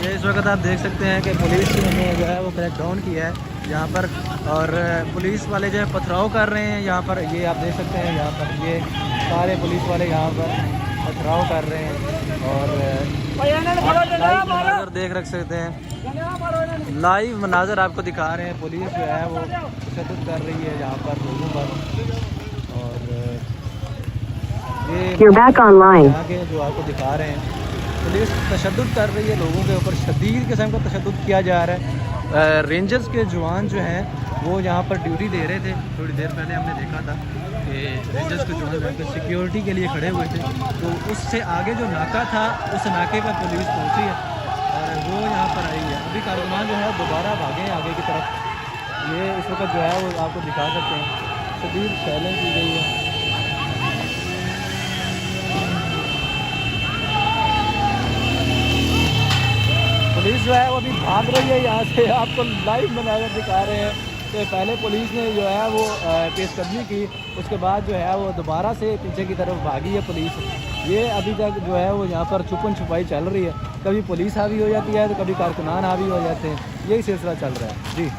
ये इस वक्त आप देख सकते हैं कि पुलिस ने जो है वो क्रैकडाउन किया है यहाँ पर, और पुलिस वाले जो है पथराव कर रहे हैं यहाँ पर। ये आप देख सकते हैं यहाँ पर ये सारे पुलिस वाले यहाँ पर पथराव कर रहे हैं, और लाइव मनाजर देख सकते हैं, लाइव मनाजर आपको दिखा रहे हैं। पुलिस जो है वो तशद्दुद कर रही है यहाँ पर लोगों पर, और ये आगे जो आपको दिखा रहे हैं पुलिस तशद्दुद कर रही है लोगों के ऊपर, शदीद किस्म का तशद्दुद किया जा रहा है। रेंजर्स के जवान जो हैं वो यहाँ पर ड्यूटी दे रहे थे, थोड़ी देर पहले हमने देखा था कि रेंजर्स के जवान यहाँ पर सिक्योरिटी के लिए खड़े हुए थे, तो उससे आगे जो नाका था उस नाके पर पुलिस पहुँची है और वो यहाँ पर आई है। अभी कारकुनान जो है दोबारा भागे हैं आगे की तरफ। ये इस वक्त जो है वो आपको दिखा सकते हैं, शदीद शैलिंग की गई है। पुलिस जो है वो अभी भाग रही है यहाँ से, आपको लाइव मनाजर दिखा रहे हैं कि पहले पुलिस ने जो है वो पेशकदमी की, उसके बाद जो है वो दोबारा से पीछे की तरफ भागी है पुलिस। ये अभी तक जो है वो यहाँ पर छुपन छुपाई चल रही है, कभी पुलिस हावी हो जाती है तो कभी कारकुनान हावी हो जाते हैं, यही सिलसिला चल रहा है जी।